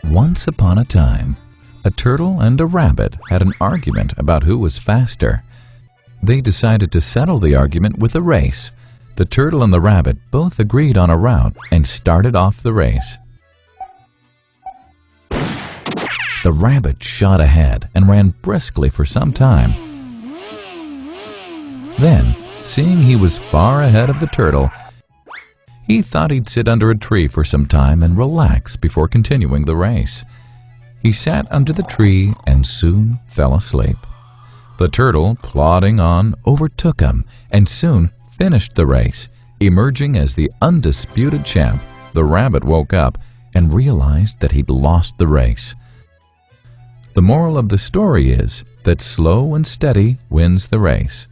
Once upon a time, a turtle and a rabbit had an argument about who was faster. They decided to settle the argument with a race. The turtle and the rabbit both agreed on a route and started off the race. The rabbit shot ahead and ran briskly for some time. Then, seeing he was far ahead of the turtle, he thought he'd sit under a tree for some time and relax before continuing the race. He sat under the tree and soon fell asleep. The turtle, plodding on, overtook him and soon finished the race. Emerging as the undisputed champ, the rabbit woke up and realized that he'd lost the race. The moral of the story is that slow and steady wins the race.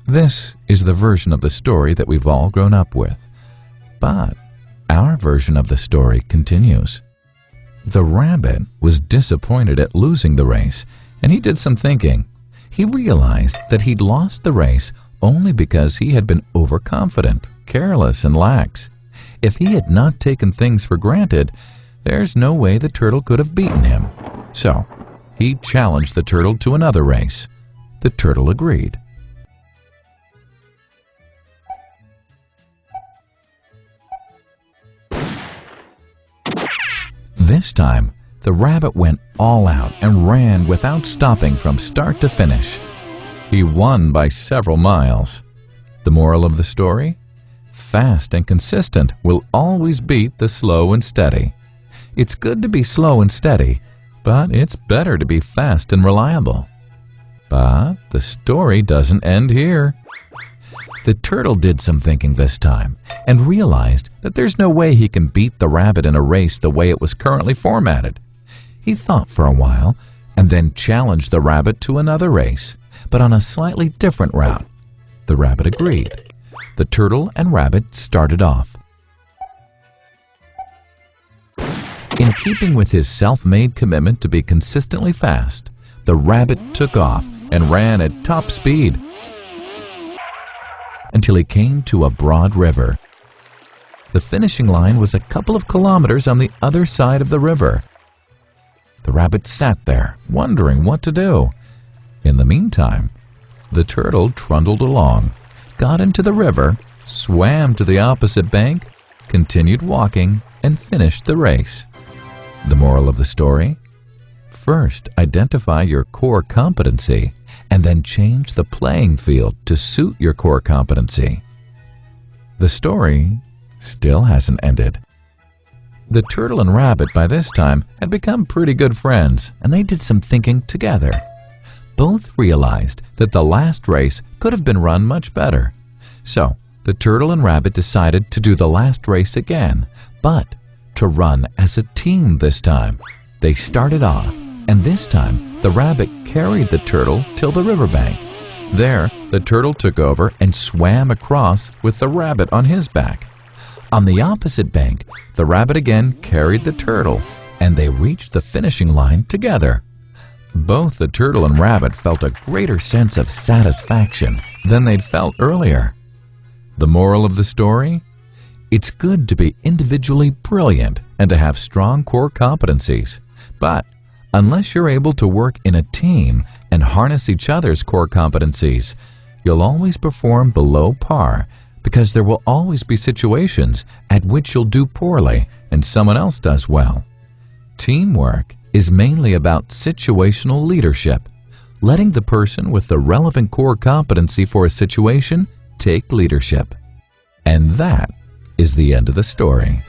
This is the version of the story that we've all grown up with. But our version of the story continues. The rabbit was disappointed at losing the race, and he did some thinking. He realized that he'd lost the race only because he had been overconfident, careless, and lax. If he had not taken things for granted, there's no way the turtle could have beaten him. So, he challenged the turtle to another race. The turtle agreed. This time, the rabbit went all out and ran without stopping from start to finish. He won by several miles. The moral of the story? Fast and consistent will always beat the slow and steady. It's good to be slow and steady, but it's better to be fast and reliable. But the story doesn't end here. The turtle did some thinking this time and realized that there's no way he can beat the rabbit in a race the way it was currently formatted. He thought for a while and then challenged the rabbit to another race, but on a slightly different route. The rabbit agreed. The turtle and rabbit started off. In keeping with his self-made commitment to be consistently fast, the rabbit took off and ran at top speed until he came to a broad river. The finishing line was a couple of kilometers on the other side of the river. The rabbit sat there, wondering what to do. In the meantime, the turtle trundled along, got into the river, swam to the opposite bank, continued walking, and finished the race. The moral of the story? First, identify your core competency, and then change the playing field to suit your core competency. The story still hasn't ended. The turtle and rabbit by this time had become pretty good friends, and they did some thinking together. Both realized that the last race could have been run much better. So, the turtle and rabbit decided to do the last race again, but to run as a team this time. They started off, and this time the rabbit carried the turtle till the riverbank. There, the turtle took over and swam across with the rabbit on his back. On the opposite bank, the rabbit again carried the turtle, and they reached the finishing line together. Both the turtle and rabbit felt a greater sense of satisfaction than they'd felt earlier. The moral of the story? It's good to be individually brilliant and to have strong core competencies. But unless you're able to work in a team and harness each other's core competencies, you'll always perform below par, because there will always be situations at which you'll do poorly and someone else does well. Teamwork is mainly about situational leadership, letting the person with the relevant core competency for a situation take leadership. And that is the end of the story.